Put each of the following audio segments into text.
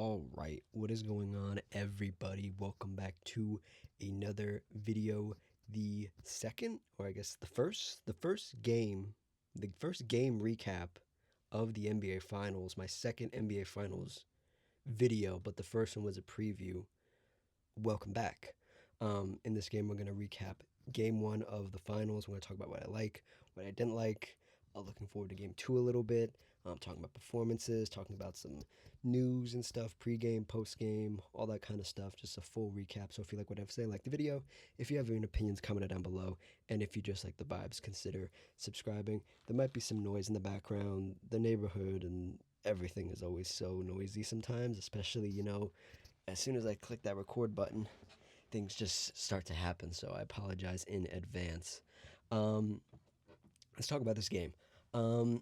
All right, what is going on, everybody? Welcome back to another video. The second, or I guess the first game recap of the NBA Finals. My second NBA Finals video, but the first one was a preview. Welcome back. In this game, we're gonna recap Game 1 of the Finals. We're gonna talk about what I like, what I didn't like. Looking forward to Game 2 a little bit. Talking about performances, talking about some news and stuff, pre-game, post-game, all that kind of stuff. Just a full recap. So if you like what I have to say, like the video. If you have any opinions, comment it down below. And if you just like the vibes, consider subscribing. There might be some noise in the background. The neighborhood and everything is always so noisy sometimes, especially, as soon as I click that record button, things just start to happen. So I apologize in advance. Um, let's talk about this game. Um,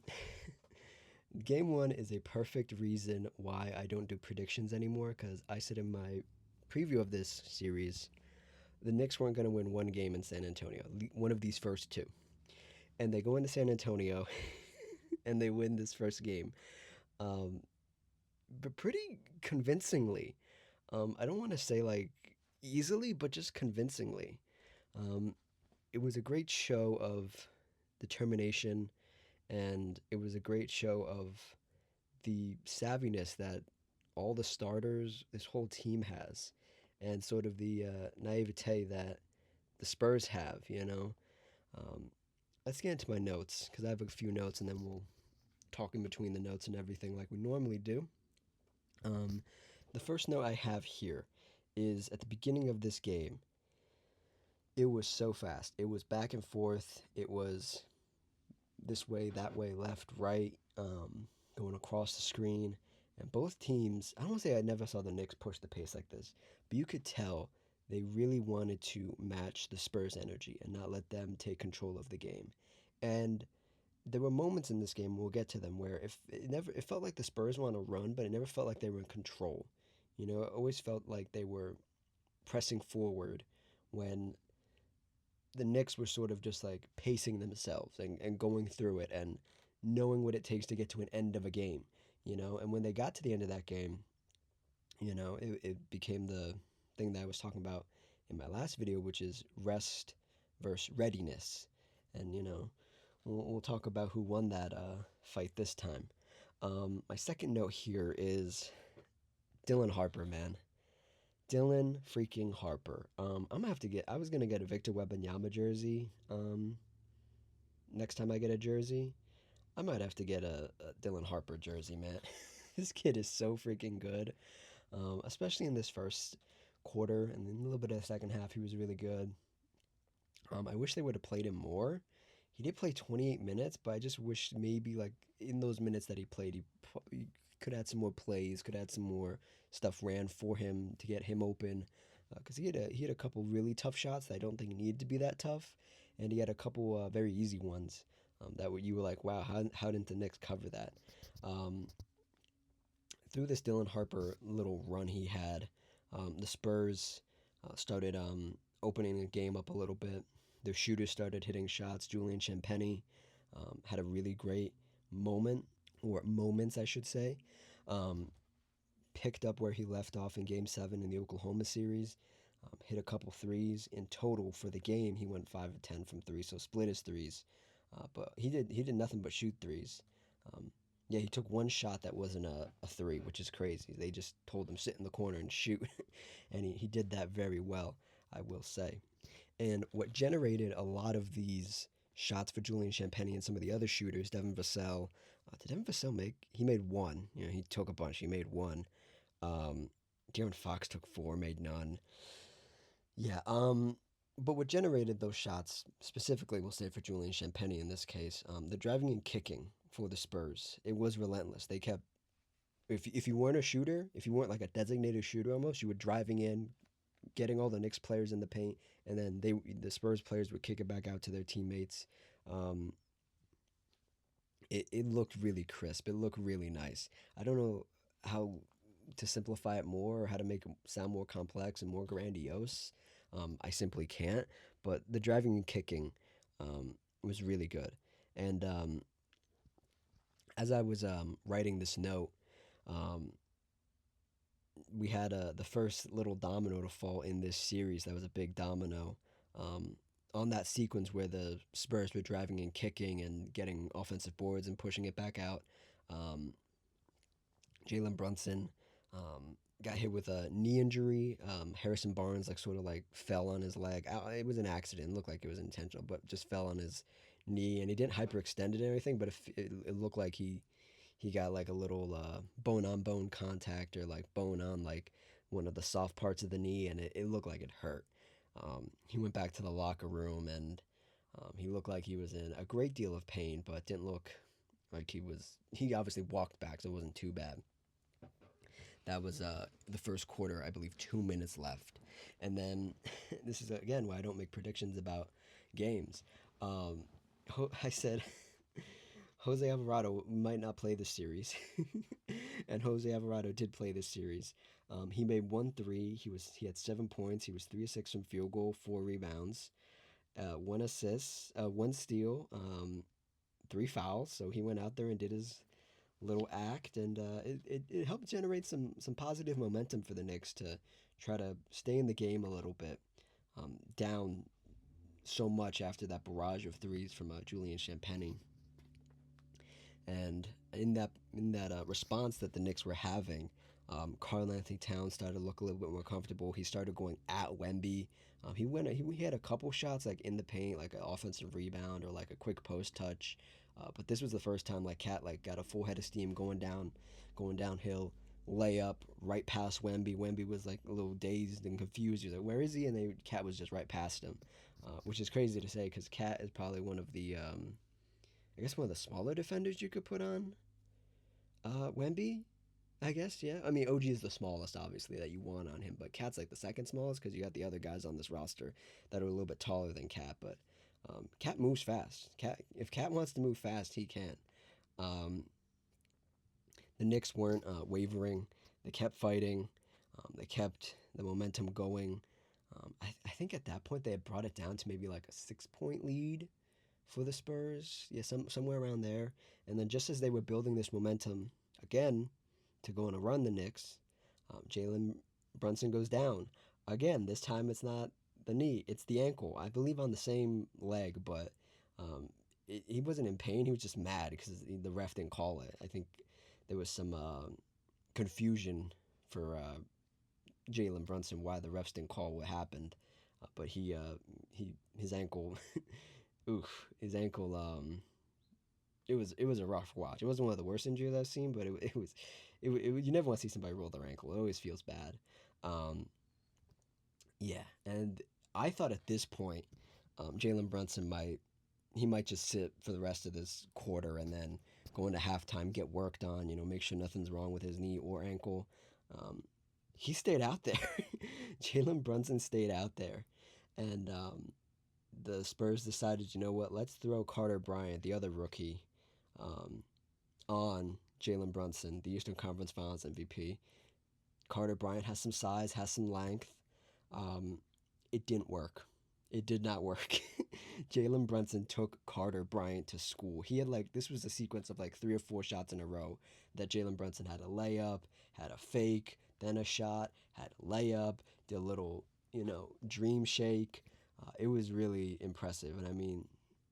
Game 1 is a perfect reason why I don't do predictions anymore, because I said in my preview of this series, the Knicks weren't going to win one game in San Antonio, one of these first two. And they go into San Antonio and they win this first game, um, but pretty convincingly. I don't want to say like easily, but just convincingly. Um, it was a great show of determination, and it was a great show of the savviness that all the starters, this whole team has, and sort of the naivete that the Spurs have. Um, let's get into my notes because I have a few notes, and then we'll talk in between the notes and everything like we normally do. Um, the first note I have here is at the beginning of this game, it was so fast. It was back and forth. It was this way, that way, left, right, going across the screen. And both teams, I don't want to say I never saw the Knicks push the pace like this, but you could tell they really wanted to match the Spurs' energy and not let them take control of the game. And there were moments in this game, we'll get to them, where if it felt like the Spurs were on a run, but it never felt like they were in control. It always felt like they were pressing forward when the Knicks were sort of just like pacing themselves and going through it and knowing what it takes to get to an end of a game. And when they got to the end of that game, it became the thing that I was talking about in my last video, which is rest versus readiness. And, we'll talk about who won that fight this time. My second note here is Dylan Harper, man. Dylan freaking Harper. I'm gonna have to get. I was gonna get a Victor Wembanyama jersey. Next time I get a jersey, I might have to get a Dylan Harper jersey, man. This kid is so freaking good. Especially in this first quarter and then a little bit of the second half, he was really good. I wish they would have played him more. He did play 28 minutes, but I just wish maybe like in those minutes that he played, he could add some more plays, could add some more stuff ran for him to get him open. Because he had a couple really tough shots that I don't think needed to be that tough, and he had a couple very easy ones you were like, wow, how didn't the Knicks cover that? Um, Through this Dylan Harper little run he had, the Spurs started opening the game up a little bit. Their shooters started hitting shots. Julian Champagnie had a really great moment, or moments, I should say. Um, Picked up where he left off in Game 7 in the Oklahoma series. Hit a couple threes. In total for the game, he went 5 of 10 from three, so split his threes. But he did nothing but shoot threes. Um, yeah, he took one shot that wasn't a three, which is crazy. They just told him sit in the corner and shoot, and he did that very well, I will say. And what generated a lot of these shots for Julian Champagnie and some of the other shooters, Devin Vassell, did Devin Vassell make? He made one. He took a bunch. He made one. De'Aaron Fox took four, made none. Yeah. But what generated those shots specifically, we'll say for Julian Champagnie in this case, the driving and kicking for the Spurs, it was relentless. They kept, if you weren't a shooter, if you weren't like a designated shooter almost, you were driving in, getting all the Knicks players in the paint, and then the Spurs players would kick it back out to their teammates. Um, it looked really crisp. It looked really nice. I don't know how to simplify it more or how to make it sound more complex and more grandiose. I simply can't. But the driving and kicking was really good. And as I was writing this note, um, we had the first little domino to fall in this series. That was a big domino. On that sequence where the Spurs were driving and kicking and getting offensive boards and pushing it back out, um, Jalen Brunson got hit with a knee injury. Harrison Barnes like sort of like fell on his leg. It was an accident. It looked like it was intentional, but just fell on his knee, and he didn't hyperextend it or anything. But it looked like he got like a little bone on bone contact or like bone on like one of the soft parts of the knee, and it looked like it hurt. He went back to the locker room, and he looked like he was in a great deal of pain, but didn't look like he was. He obviously walked back, so it wasn't too bad. That was the first quarter, I believe, 2 minutes left. And then this is again why I don't make predictions about games. Um, I said Jose Alvarado might not play this series, and Jose Alvarado did play this series. He made 1 3. He had 7 points. He was 3 of 6 from field goal, 4 rebounds, 1 assist, 1 steal, 3 fouls. So he went out there and did his little act, and it helped generate some positive momentum for the Knicks to try to stay in the game a little bit. Down so much after that barrage of threes from Julian Champagny. And in that response that the Knicks were having, Karl Anthony Towns started to look a little bit more comfortable. He started going at Wemby. He had a couple shots like in the paint, like an offensive rebound or like a quick post touch. But this was the first time like Cat like got a full head of steam going downhill, layup right past Wemby. Wemby was like a little dazed and confused. He was like, "Where is he?" And Cat was just right past him, which is crazy to say because Cat is probably one of the I guess one of the smaller defenders you could put on Wemby. I guess, yeah. I mean, OG is the smallest, obviously, that you want on him, but Cat's like the second smallest because you got the other guys on this roster that are a little bit taller than Cat. But Cat moves fast. If Cat wants to move fast, he can. Um, the Knicks weren't wavering. They kept fighting. They kept the momentum going. I think at that point they had brought it down to maybe like a 6 point lead for the Spurs. Yeah, somewhere around there. And then just as they were building this momentum again to go on a run, the Knicks, Jalen Brunson goes down again. This time it's not the knee, it's the ankle. I believe on the same leg, but um, he wasn't in pain. He was just mad because the ref didn't call it. I think there was some confusion for Jalen Brunson why the refs didn't call what happened. But he his ankle, oof, his ankle. It was a rough watch. It wasn't one of the worst injuries I've seen, but you never want to see somebody roll their ankle. It always feels bad. Um, yeah, and I thought at this point, Jalen Brunson might just sit for the rest of this quarter and then go into halftime, get worked on, make sure nothing's wrong with his knee or ankle. Um, he stayed out there. Jalen Brunson stayed out there, and the Spurs decided, you know what, let's throw Carter Bryant, the other rookie, um, on Jalen Brunson, the Eastern Conference Finals MVP. Carter Bryant has some size, has some length. Um, it didn't work. It did not work. Jalen Brunson took Carter Bryant to school. He had this was a sequence of like 3 or 4 shots in a row that Jalen Brunson had a layup, had a fake, then a shot, had a layup, did a little, dream shake. It was really impressive. And I mean,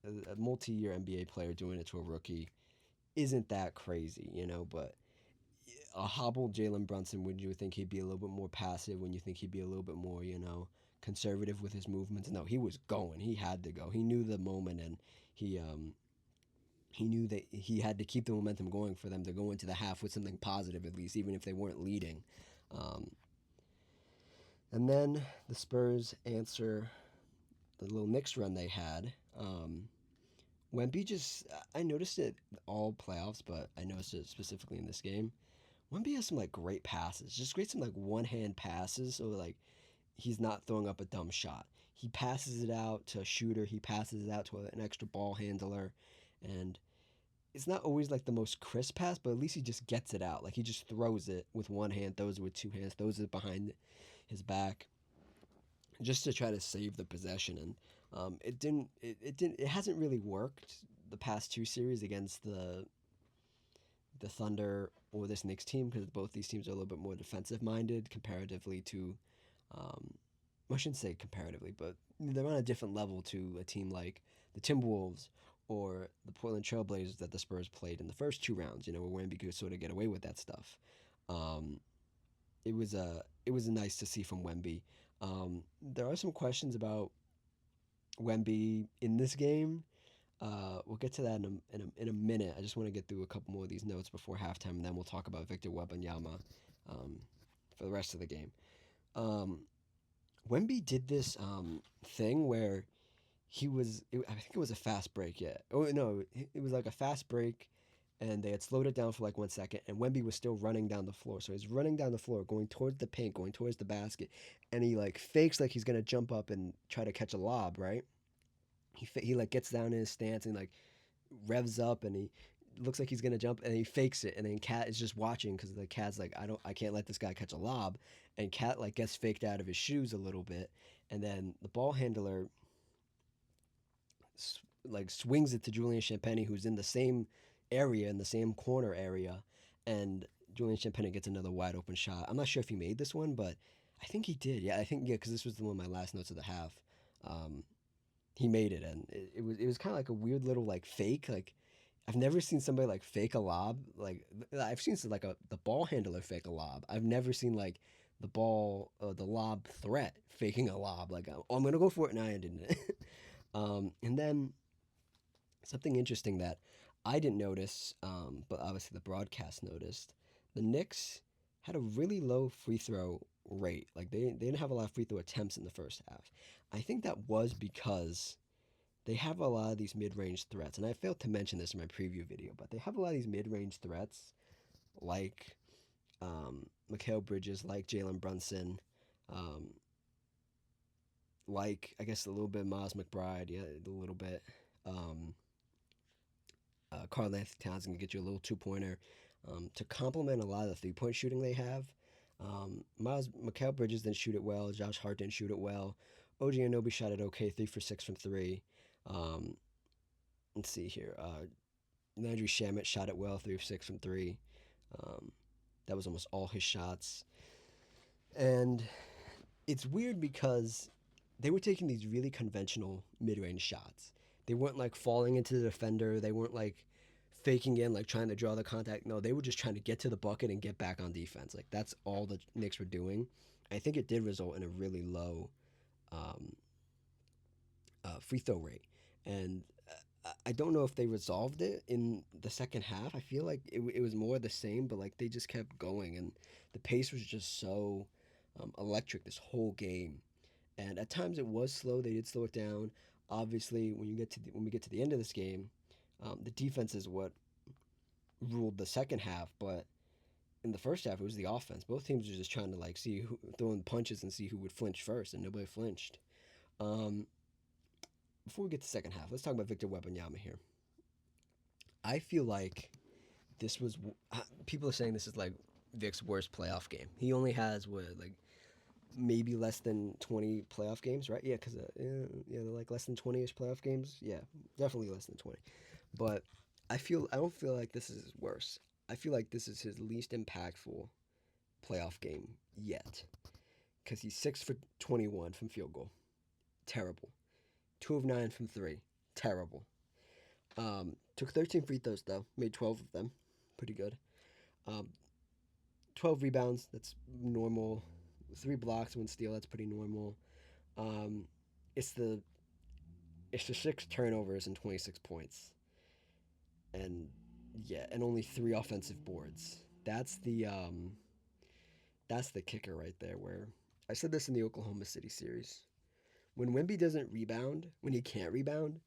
a multi-year NBA player doing it to a rookie isn't that crazy, but a hobbled Jalen Brunson, would you think he'd be a little bit more passive? When you think he'd be a little bit more, conservative with his movements? No, he was going. He had to go. He knew the moment, and he knew that he had to keep the momentum going for them to go into the half with something positive at least, even if they weren't leading. Um, and then the Spurs answer the little Knicks run they had. Wemby just, I noticed it all playoffs, but I noticed it specifically in this game. Wemby has some great passes, just great some one hand passes, so he's not throwing up a dumb shot. He passes it out to a shooter. He passes it out to an extra ball handler, and it's not always the most crisp pass, but at least he just gets it out. He just throws it with one hand, throws it with two hands, throws it behind his back, just to try to save the possession. And it didn't. It hasn't really worked the past 2 series against the Thunder or this Knicks team, because both these teams are a little bit more defensive minded comparatively to, um, I shouldn't say comparatively, but they're on a different level to a team like the Timberwolves or the Portland Trailblazers that the Spurs played in the first two rounds. Where Wemby could sort of get away with that stuff. Um, it was nice to see from Wemby. There are some questions about Wemby in this game. We'll get to that in a minute. I just want to get through a couple more of these notes before halftime, and then we'll talk about Victor Wembanyama um, for the rest of the game. Um, Wemby did this thing where I think it was a fast break. Yeah. Oh no, it was like a fast break, and they had slowed it down for like 1 second, and Wemby was still running down the floor. So he's running down the floor, going towards the paint, going towards the basket, and he like fakes like he's gonna jump up and try to catch a lob. Right. He like gets down in his stance and like revs up, and he looks like he's gonna jump, and he fakes it, and then Cat is just watching because the Cat's like, I can't let this guy catch a lob, and Cat like gets faked out of his shoes a little bit, and then the ball handler like swings it to Julian Champagny, who's in the same area, in the same corner area, and Julian Champagny gets another wide open shot. I'm not sure if he made this one, but I think he did. Yeah, I think because this was the one of my last notes of the half. Um, he made it, and it was kind of like a weird little like fake. Like I've never seen somebody like fake a lob. Like I've seen like the ball handler fake a lob. I've never seen like the lob threat faking a lob. Like I'm gonna go for it, and I didn't. And then something interesting that I didn't notice, but obviously the broadcast noticed. The Knicks had a really low free throw rate. Like they didn't have a lot of free throw attempts in the first half. I think that was because they have a lot of these mid-range threats, and I failed to mention this in my preview video, but they have a lot of these mid-range threats, like Mikal Bridges, like Jalen Brunson, um, like I guess a little bit Miles McBride, yeah, a little bit. Um, Carl Anthony Towns can get you a little two-pointer to complement a lot of the three-point shooting they have. Miles Mikal Bridges didn't shoot it well. Josh Hart didn't shoot it well. OG Anunoby shot it okay, 3 for 6 from three. Um, let's see here. Landry Shamet shot it well, 3 of 6 from three. Um, that was almost all his shots. And it's weird because they were taking these really conventional mid-range shots. They weren't like falling into the defender. They weren't like faking in, like trying to draw the contact. No, they were just trying to get to the bucket and get back on defense. Like that's all the Knicks were doing. I think it did result in a really low um, free throw rate. And I don't know if they resolved it in the second half. I feel like it was more the same, but like they just kept going, and the pace was just so electric this whole game. And at times it was slow. They did slow it down. Obviously, when we get to the end of this game, the defense is what ruled the second half. But in the first half, it was the offense. Both teams were just trying to like see who throwing punches and see who would flinch first, and nobody flinched. Um, Before we get to the second half, let's talk about Victor Wembanyama here. I feel like this was people are saying this is like Vic's worst playoff game. He only has what like maybe less than 20 playoff games, right? Yeah, because they're like less than 20ish playoff games. Yeah, definitely less than 20. But I don't feel like this is his worst. I feel like this is his least impactful playoff game yet, because he's 6 for 21 from field goal, terrible. 2 of 9 from three, terrible. Took 13 free throws though, made 12 of them, pretty good. Um, 12 rebounds, that's normal. 3 blocks, 1 steal, that's pretty normal. Um, it's the 6 turnovers and 26 points, and yeah, and only 3 offensive boards. That's the kicker right there. Where I said this in the Oklahoma City series, when Wemby doesn't rebound, when he can't rebound,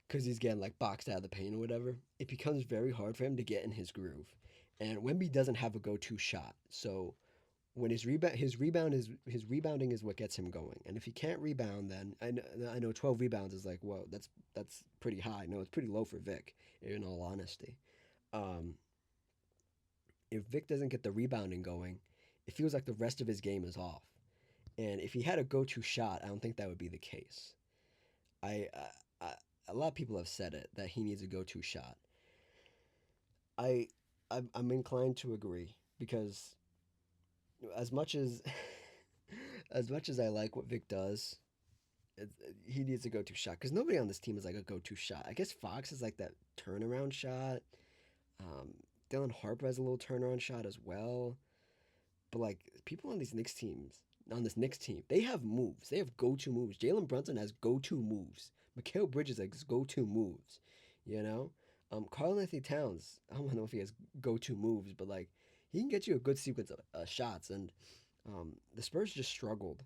because he's getting like boxed out of the paint or whatever, it becomes very hard for him to get in his groove. And Wemby doesn't have a go-to shot, so when his rebounding is what gets him going. And if he can't rebound, then I know 12 rebounds is like, whoa, that's pretty high. No, it's pretty low for Vic, in all honesty. Um, if Vic doesn't get the rebounding going, it feels like the rest of his game is off. And if he had a go-to shot, I don't think that would be the case. I a lot of people have said it that he needs a go-to shot. I I'm inclined to agree because as much as as much as I like what Vic does, it, he needs a go-to shot because nobody on this team is like a go-to shot. I guess Fox is like that turnaround shot. Um, Dylan Harper has a little turnaround shot as well. But like people on these Knicks teams, on this Knicks team, they have moves. They have go-to moves. Jalen Brunson has go-to moves. Mikal Bridges has go-to moves. You know, Karl Anthony Towns. I don't know if he has go-to moves, but like he can get you a good sequence of shots. And the Spurs just struggled.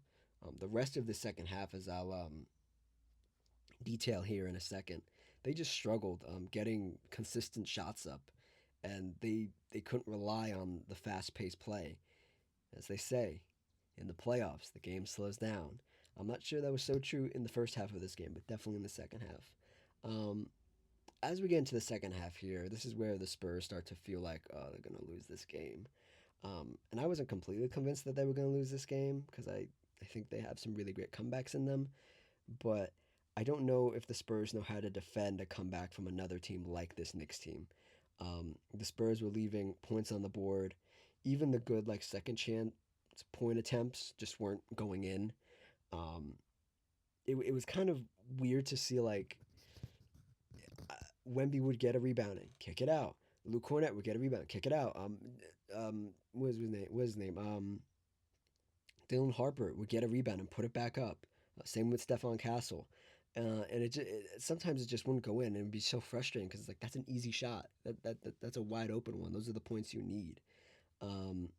The rest of the second half, as I'll detail here in a second, they just struggled getting consistent shots up, and they couldn't rely on the fast-paced play. As they say, in the playoffs, the game slows down. I'm not sure that was so true in the first half of this game, but definitely in the second half. Um, as we get into the second half here, this is where the Spurs start to feel like, oh, they're going to lose this game. And I wasn't completely convinced that they were going to lose this game because I think they have some really great comebacks in them. But I don't know if the Spurs know how to defend a comeback from another team like this Knicks team. The Spurs were leaving points on the board. Even the good like second chance point attempts just weren't going in. Um, it was kind of weird to see like Wemby would get a rebound and kick it out. Lou Cornett would get a rebound, kick it out. What was his name? What was his name? Dylan Harper would get a rebound and put it back up. Same with Stephon Castle. And sometimes it just wouldn't go in, and it'd be so frustrating because it's like that's an easy shot. That's a wide open one. Those are the points you need. Um,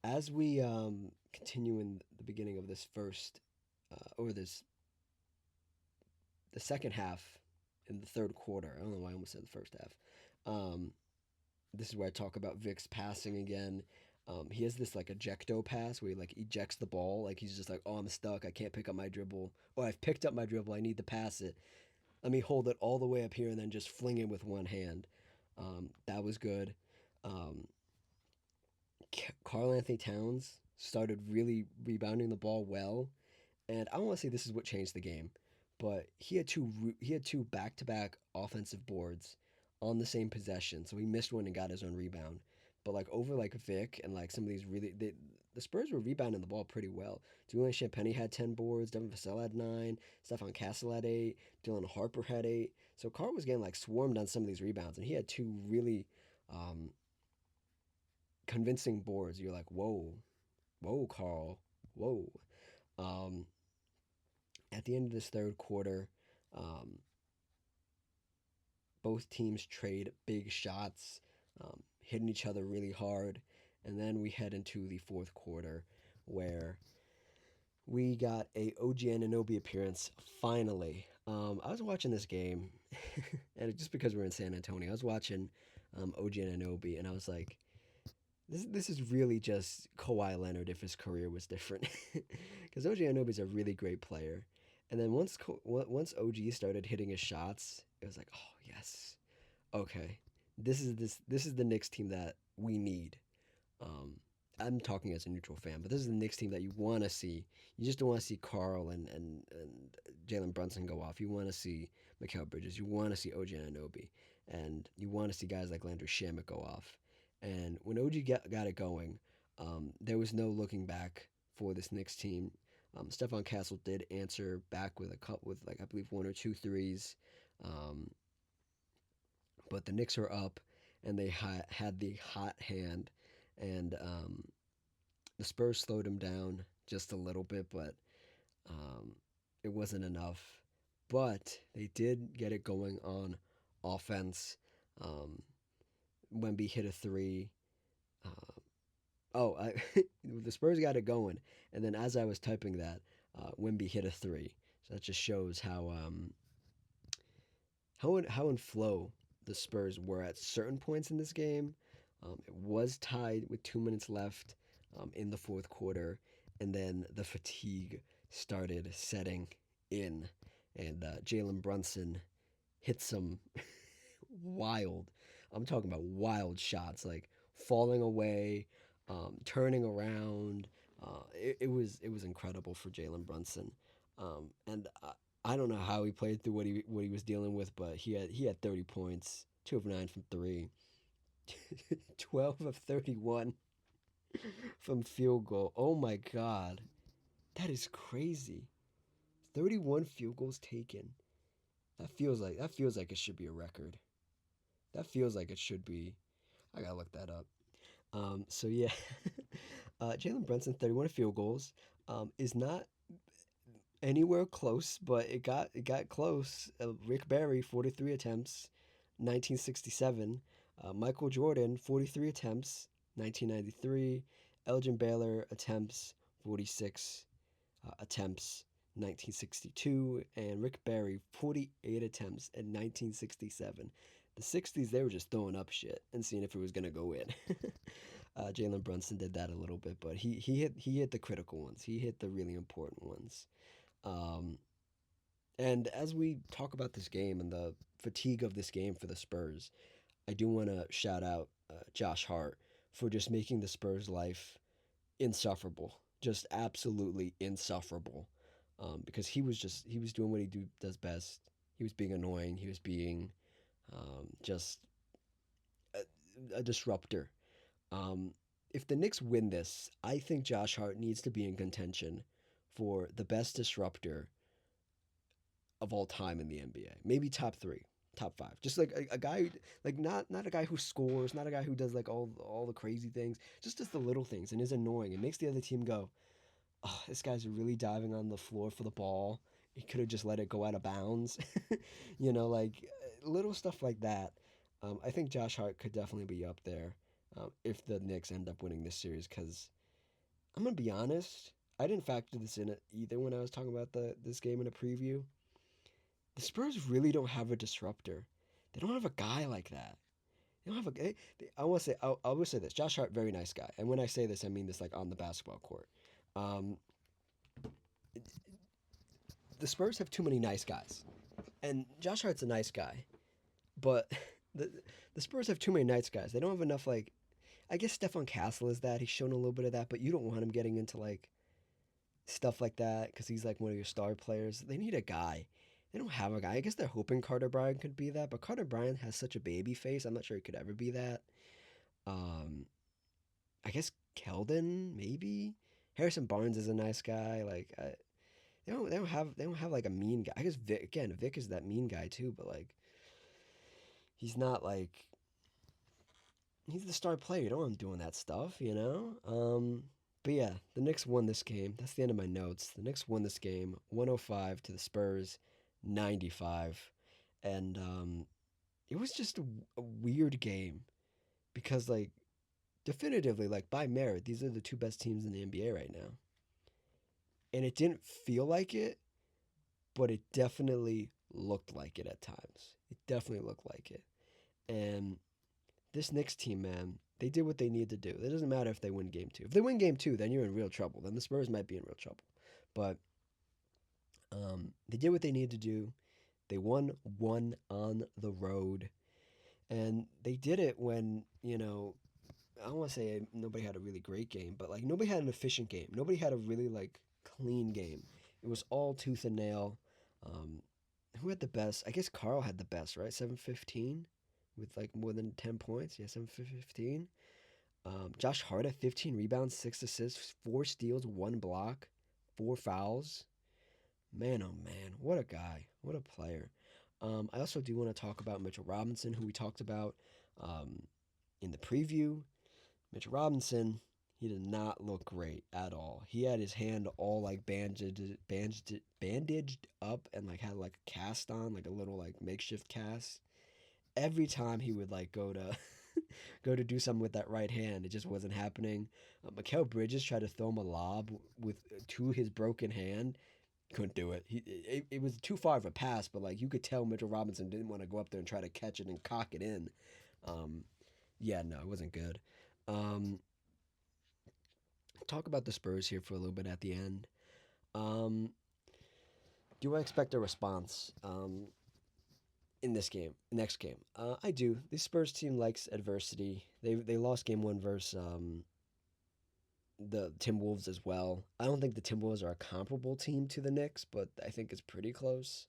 as we continue in the beginning of this first, or this the second half in the third quarter. I don't know why I almost said the first half. Um, this is where I talk about Vic's passing again. He has this like ejecto pass where he like ejects the ball. Like he's just like, oh, I'm stuck. I can't pick up my dribble. Or I've picked up my dribble. I need to pass it. Let me hold it all the way up here and then just fling it with one hand. That was good. Um, Karl Anthony Towns started really rebounding the ball well, and I don't want to say this is what changed the game, but he had two back to back offensive boards on the same possession, so he missed one and got his own rebound. But like over like Vic and like some of these the Spurs were rebounding the ball pretty well. Julian Champagnie had 10 boards, Devin Vassell had 9, Stephon Castle had 8, Dylan Harper had 8. So Carl was getting like swarmed on some of these rebounds, and he had two really um, convincing boards. You're like, whoa, whoa, Carl, whoa. Um, at the end of this third quarter, um, both teams trade big shots, hitting each other really hard. And then we head into the fourth quarter where we got a OG Anunoby appearance finally. I was watching this game, and just because we're in San Antonio, I was watching OG Anunoby, and I was like, this is really just Kawhi Leonard if his career was different, because OG Anunoby's a really great player. And then once OG started hitting his shots, it was like, oh yes, okay, this is the Knicks team that we need. Um, I'm talking as a neutral fan, but this is the Knicks team that you want to see. You just don't want to see Carl and Jalen Brunson go off. You want to see Mikal Bridges. You want to see OG Anunoby. And you want to see guys like Landry Shamet go off. And when OG got it going, there was no looking back for this Knicks team. Stephon Castle did answer back with a cut with like I believe one or two threes, um, but the Knicks were up and they had the hot hand, and the Spurs slowed him down just a little bit, but um, it wasn't enough. But they did get it going on offense. Um, Wemby hit a three. Uh, the Spurs got it going, and then as I was typing that, Wemby hit a three. So that just shows how in flow the Spurs were at certain points in this game. It was tied with 2 minutes left in the fourth quarter, and then the fatigue started setting in, and Jalen Brunson hit some wild. I'm talking about wild shots, like falling away, turning around. It was incredible for Jalen Brunson, and I don't know how he played through what he was dealing with, but he had 30 points, 2 of 9 from three. 12 of 31 from field goal. Oh my god. That is crazy. 31 field goals taken. That feels like it should be a record. That feels like it should be. I gotta look that up. So yeah, Jalen Brunson, 31 field goals, is not anywhere close, but it got close. Rick Barry, 43 attempts, 1967. Michael Jordan, 43 attempts, 1993. Elgin Baylor attempts, 46 attempts, 1962, and Rick Barry 48 attempts in 1967. The 60s, they were just throwing up shit and seeing if it was gonna go in. Jalen Brunson did that a little bit, but he hit the critical ones. He hit the really important ones. Um, and as we talk about this game and the fatigue of this game for the Spurs, I do want to shout out Josh Hart for just making the Spurs' life insufferable, just absolutely insufferable. Because he was doing what does best. He was being annoying. He was being just a disruptor. Um, if the Knicks win this, I think Josh Hart needs to be in contention for the best disruptor of all time in the NBA. Maybe top three, top five. Just like a guy, like not a guy who scores, not a guy who does like all the crazy things, just does the little things and is annoying. It makes the other team go, oh, this guy's really diving on the floor for the ball. He could have just let it go out of bounds. Like little stuff like that. I think Josh Hart could definitely be up there if the Knicks end up winning this series. Because I'm gonna be honest, I didn't factor this in it either when I was talking about this game in a preview. The Spurs really don't have a disruptor. They don't have a guy like that. They don't have a. I want to say. I will say this. Josh Hart, very nice guy, and when I say this, I mean this like on the basketball court. Um, the Spurs have too many nice guys, and Josh Hart's a nice guy, but the the Spurs have too many nice guys. They don't have enough like. I guess Stefan Castle is that. He's shown a little bit of that, but you don't want him getting into like stuff like that because he's like one of your star players. They need a guy. They don't have a guy. I guess they're hoping Carter Bryant could be that, but Carter Bryant has such a baby face. I'm not sure he could ever be that. Um, I guess Keldon maybe. Harrison Barnes is a nice guy. Like they don't have like a mean guy. I guess Vic is that mean guy too, but like he's not like he's the star player. You don't want him doing that stuff. But yeah, the Knicks won this game. That's the end of my notes. The Knicks won this game, 105 to the Spurs, 95, and it was just a weird game because like definitively like by merit, these are the two best teams in the NBA right now, and it didn't feel like it, but it definitely looked like it at times. It definitely looked like it, and this Knicks team, man, they did what they need to do. It doesn't matter if they win game two. If they win game two, then you're in real trouble. Then the Spurs might be in real trouble. But they did what they needed to do. They won one on the road. And they did it when, I don't want to say nobody had a really great game, but like nobody had an efficient game. Nobody had a really like clean game. It was all tooth and nail. Um, who had the best? I guess Carl had the best, right? 715 with like more than 10 points. Yeah, 715. Josh Hart at 15 rebounds, 6 assists, 4 steals, 1 block, 4 fouls. Man, oh man, what a guy. What a player. I also do want to talk about Mitchell Robinson, who we talked about um, in the preview. Mitchell Robinson, he did not look great at all. He had his hand all like bandaged up and like had like a cast on, like a little like makeshift cast. Every time he would like go to go to do something with that right hand, it just wasn't happening. Mikal Bridges tried to throw him a lob with to his broken hand. Couldn't do it. It was too far of a pass, but like you could tell Mitchell Robinson didn't want to go up there and try to catch it and cock it in. Um, yeah, no, it wasn't good. Um, talk about the Spurs here for a little bit at the end. Um, do I expect a response in this game, next game? I do. The Spurs team likes adversity. They lost game one versus the Timberwolves as well. I don't think the Timberwolves are a comparable team to the Knicks, but I think it's pretty close.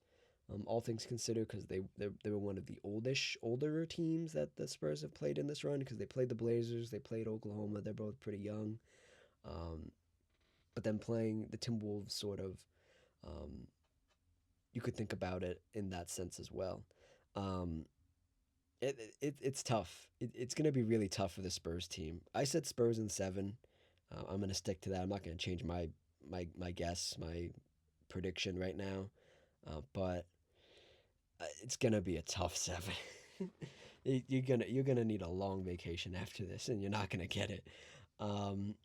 All things considered, because they were one of the older teams that the Spurs have played in this run. Because they played the Blazers, they played Oklahoma. They're both pretty young. Um, but then playing the Timberwolves, sort of, um, you could think about it in that sense as well. Um, it's tough. It's going to be really tough for the Spurs team. I said Spurs in seven. I'm going to stick to that. I'm not going to change my guess, my prediction right now. But it's going to be a tough seven. You're gonna need a long vacation after this, and you're not gonna get it. Um,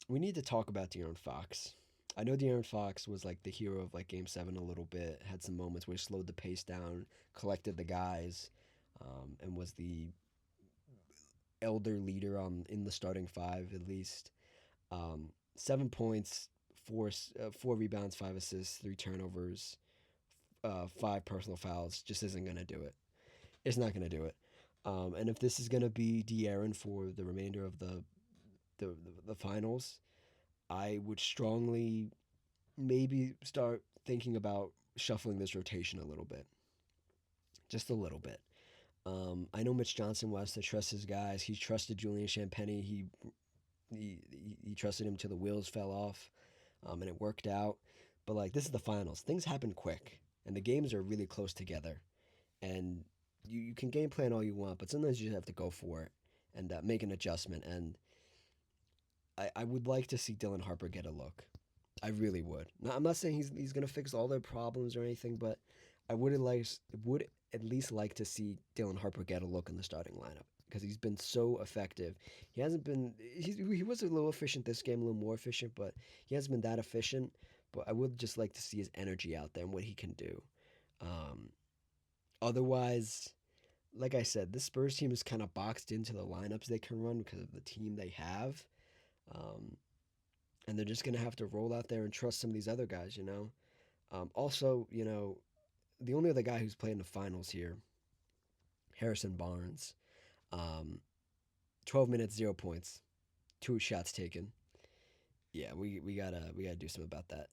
we need to talk about De'Aaron Fox. I know De'Aaron Fox was like the hero of like Game Seven a little bit. Had some moments where he slowed the pace down, collected the guys, and was the elder leader on in the starting five at least. 7 points, four rebounds, 5 assists, 3 turnovers, 5 personal fouls. Just isn't gonna do it. It's not gonna do it. And if this is gonna be De'Aaron for the remainder of the finals, I would strongly maybe start thinking about shuffling this rotation a little bit, just a little bit. I know Mitch Johnson wants to trust his guys. He trusted Julian Champagny. He trusted him till the wheels fell off, and it worked out. But like this is the finals. Things happen quick, and the games are really close together. And you can game plan all you want, but sometimes you just have to go for it and make an adjustment. And I would like to see Dylan Harper get a look. I really would. Now, I'm not saying he's gonna fix all their problems or anything, but I would at least like to see Dylan Harper get a look in the starting lineup because he's been so effective. He hasn't been he was a little efficient this game, a little more efficient, but he hasn't been that efficient. But I would just like to see his energy out there and what he can do. Um, Otherwise, like I said, this Spurs team is kind of boxed into the lineups they can run because of the team they have. Um, and they're just going to have to roll out there and trust some of these other guys, you know? Also, the only other guy who's played in the finals here, Harrison Barnes, um, 12 minutes, 0 points, 2 shots taken. Yeah, we gotta do something about that.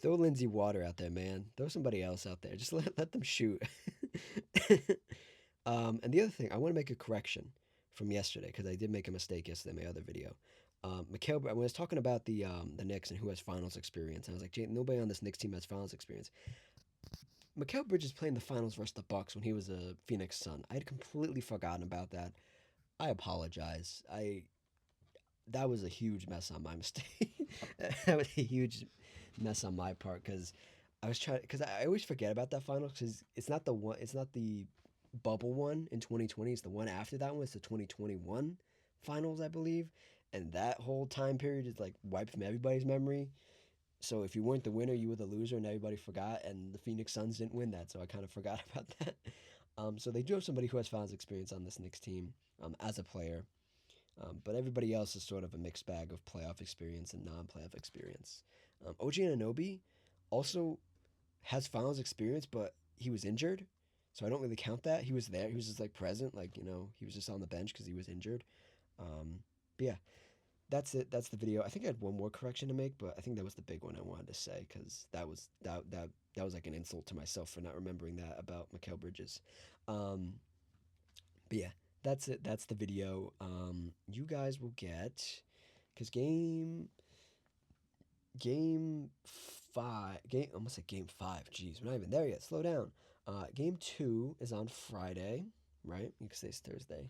Throw Lindsey Water out there, man. Throw somebody else out there. Just let them shoot. And the other thing, I want to make a correction from yesterday because I did make a mistake yesterday in my other video. When I was talking about the Knicks and who has finals experience, I was like, Jay, nobody on this Knicks team has finals experience. Mikal Bridges playing the finals versus the Bucks when he was a Phoenix Sun. I had completely forgotten about that. I apologize. I That was a huge mess on my mistake. That was a huge mess on my part because I was trying because I always forget about that final because it's not the one. It's not the bubble one in 2020. It's the one after that one. It's the 2021 finals, I believe. And that whole time period is like wiped from everybody's memory. So if you weren't the winner, you were the loser, and everybody forgot. And the Phoenix Suns didn't win that, so I kind of forgot about that. So they do have somebody who has finals experience on this Knicks team as a player. But everybody else is sort of a mixed bag of playoff experience and non-playoff experience. OG Anunoby also has finals experience, but he was injured, so I don't really count that. He was there. He was just like present, like he was just on the bench because he was injured. But yeah, that's it. That's the video. I think I had one more correction to make, but I think that was the big one I wanted to say because that was like an insult to myself for not remembering that about Mikal Bridges. Um, but yeah, that's it. That's the video. You guys will get because game five game almost like game five. Jeez, we're not even there yet. Slow down. Game two is on Friday, right? You can say it's Thursday.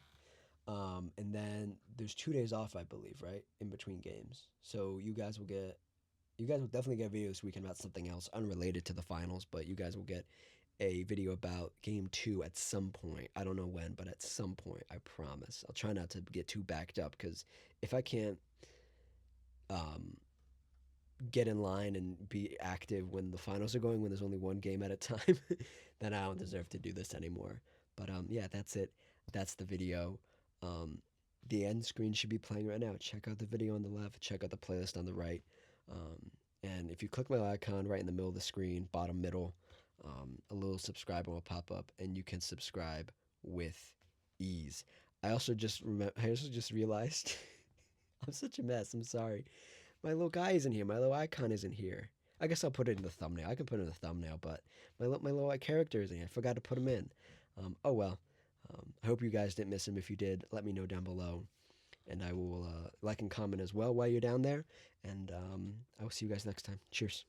And then there's 2 days off, I believe, right, in between games. So you guys will definitely get a video this weekend about something else unrelated to the finals, but you guys will get a video about game two at some point. I don't know when, but at some point, I promise. I'll try not to get too backed up because if I can't um, get in line and be active when the finals are going, when there's only one game at a time, then I don't deserve to do this anymore. But yeah, that's it. That's the video. Um, the end screen should be playing right now. Check out the video on the left. Check out the playlist on the right. Um, and if you click my icon right in the middle of the screen, bottom middle, a little subscribe will pop up, and you can subscribe with ease. I also just realized I'm such a mess. I'm sorry. My little guy isn't here. My little icon isn't here. I guess I'll put it in the thumbnail. I can put it in the thumbnail, but my little characters, I forgot to put them in. Oh well. I hope you guys didn't miss them. If you did, let me know down below, and I will like and comment as well while you're down there. And I will see you guys next time. Cheers.